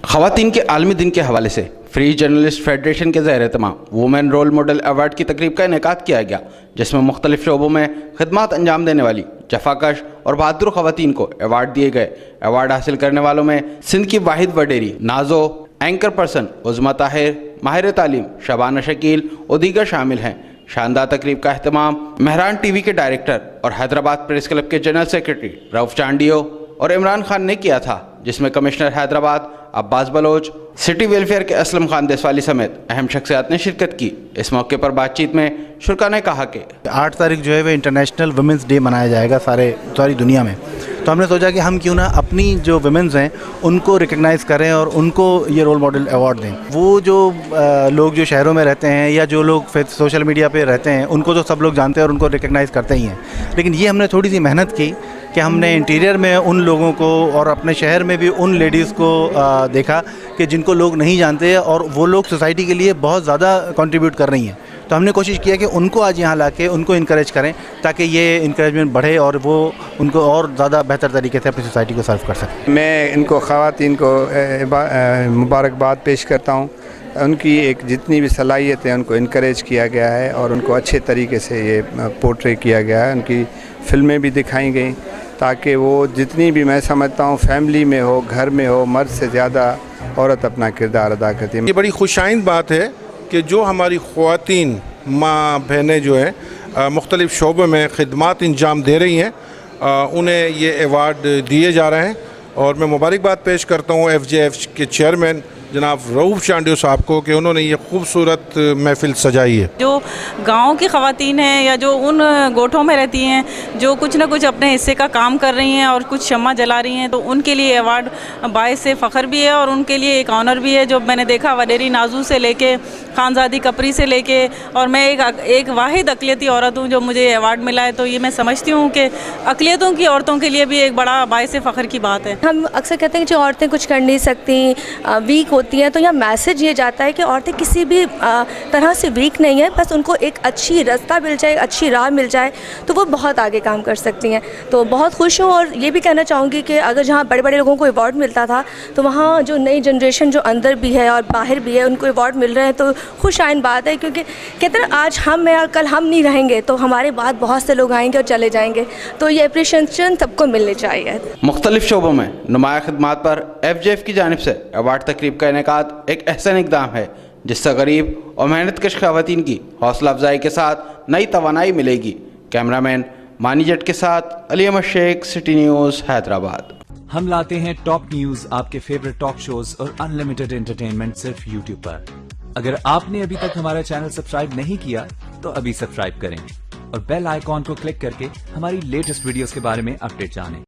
خواتین کے عالمی دن کے حوالے سے فری جرنلسٹ فیڈریشن کے زیر اہتمام وومن رول ماڈل ایوارڈ کی تقریب کا انعقاد کیا گیا، جس میں مختلف شعبوں میں خدمات انجام دینے والی جفاکش اور بہادر خواتین کو ایوارڈ دیے گئے۔ ایوارڈ حاصل کرنے والوں میں سندھ کی واحد وڈیری نازو، اینکر پرسن عظمیٰ طاہر، ماہر تعلیم شبانہ شکیل اور دیگر شامل ہیں۔ شاندار تقریب کا اہتمام مہران ٹی وی کے ڈائریکٹر اور حیدرآباد پریس کلب کے جنرل سیکرٹری رؤف چانڈیو اور عمران خان نے کیا تھا، جس میں کمشنر حیدرآباد عباس بلوچ، سٹی ویلفیئر کے اسلم خان دیسوالی سمیت اہم شخصیات نے شرکت کی۔ اس موقع پر بات چیت میں شرکا نے کہا کہ 8 تاریخ جو ہے وہ انٹرنیشنل ویمنس ڈے منایا جائے گا ساری دنیا میں، تو ہم نے سوچا کہ ہم کیوں نہ اپنی جو ویمنز ہیں ان کو ریکگنائز کریں اور ان کو یہ رول ماڈل ایوارڈ دیں۔ وہ جو لوگ جو شہروں میں رہتے ہیں یا جو لوگ سوشل میڈیا پہ رہتے ہیں ان کو تو سب لوگ جانتے ہیں اور ان کو ریکگنائز کرتے ہی ہیں، لیکن یہ ہم نے تھوڑی سی محنت کی کہ ہم نے انٹیریئر میں ان لوگوں کو اور اپنے شہر میں بھی ان لیڈیز کو دیکھا کہ جن کو لوگ نہیں جانتے اور وہ لوگ سوسائٹی کے لیے بہت زیادہ کنٹریبیوٹ کر رہی ہیں، تو ہم نے کوشش کیا کہ ان کو آج یہاں لا کے ان کو انکریج کریں تاکہ یہ انکریجمنٹ بڑھے اور وہ ان کو اور زیادہ بہتر طریقے سے اپنی سوسائٹی کو سرو کر سکیں۔ میں ان کو خواتین کو مبارکباد پیش کرتا ہوں۔ ان کی ایک جتنی بھی صلاحیت ہے ان کو انکریج کیا گیا ہے اور ان کو اچھے طریقے سے یہ پورٹری کیا گیا ہے۔ ان کی فلمیں بھی دکھائی گئیں تاکہ وہ جتنی بھی میں سمجھتا ہوں فیملی میں ہو، گھر میں ہو، مرد سے زیادہ عورت اپنا کردار ادا کرتی ہے۔ یہ بڑی خوشائند بات ہے کہ جو ہماری خواتین ماں بہنیں جو ہیں مختلف شعبوں میں خدمات انجام دے رہی ہیں، انہیں یہ ایوارڈ دیے جا رہے ہیں، اور میں مبارکباد پیش کرتا ہوں FJF کے چیئرمین جناب رؤف چانڈیو صاحب کو کہ انہوں نے یہ خوبصورت محفل سجائی ہے۔ جو گاؤں کی خواتین ہیں یا جو ان گوٹھوں میں رہتی ہیں جو کچھ نہ کچھ اپنے حصے کا کام کر رہی ہیں اور کچھ شمع جلا رہی ہیں، تو ان کے لیے ایوارڈ باعث فخر بھی ہے اور ان کے لیے ایک آنر بھی ہے۔ جو میں نے دیکھا وڈیری نازو سے لے کے خانزادی کپری سے لے کے، اور میں ایک واحد اقلیتی عورت ہوں جو مجھے ایوارڈ ملا ہے، تو یہ میں سمجھتی ہوں کہ اقلیتوں کی عورتوں کے لیے بھی ایک بڑا باعث فخر کی بات ہے۔ ہم اکثر کہتے ہیں کہ جو عورتیں کچھ کر نہیں سکتی، ویک ہوتی ہیں، تو یہ میسج یہ جاتا ہے کہ عورتیں کسی بھی طرح سے ویک نہیں ہیں، بس ان کو ایک اچھی راستہ مل جائے، اچھی راہ مل جائے تو وہ بہت آگے کام کر سکتی ہیں۔ تو بہت خوش ہوں، اور یہ بھی کہنا چاہوں گی کہ اگر جہاں بڑے بڑے لوگوں کو ایوارڈ ملتا تھا تو وہاں جو نئی جنریشن جو اندر بھی ہے اور باہر بھی ہے ان کو ایوارڈ مل رہے ہیں، تو خوش آئند بات ہے، کیونکہ کہتے ہیں آج ہم ہیں اور کل ہم نہیں رہیں گے تو ہمارے بعد بہت سے لوگ آئیں گے اور چلے جائیں گے، تو یہ اپریشیشن سب کو ملنی چاہیے۔ مختلف شعبوں میں نمایاں خدمات پر FJF کی جانب سے ایوارڈ تقریب کا انعقاد ایک احسن اقدام ہے، جس سے غریب اور محنت کش خواتین کی حوصلہ افزائی کے ساتھ نئی توانائی ملے گی۔ کیمرہ مین مانی جٹ کے ساتھ علی احمد شیخ، سٹی نیوز، حیدرآباد۔ ہم لاتے ہیں ٹاپ نیوز، آپ کے فیورٹ ٹاک شوز اور انلمیٹڈ انٹرٹینمنٹ صرف YouTube پر۔ اگر آپ نے ابھی تک ہمارا چینل سبسکرائب نہیں کیا تو ابھی سبسکرائب کریں اور بیل آئیکن کو کلک کر کے ہماری لیٹسٹ ویڈیوز کے بارے میں اپڈیٹ جانیں۔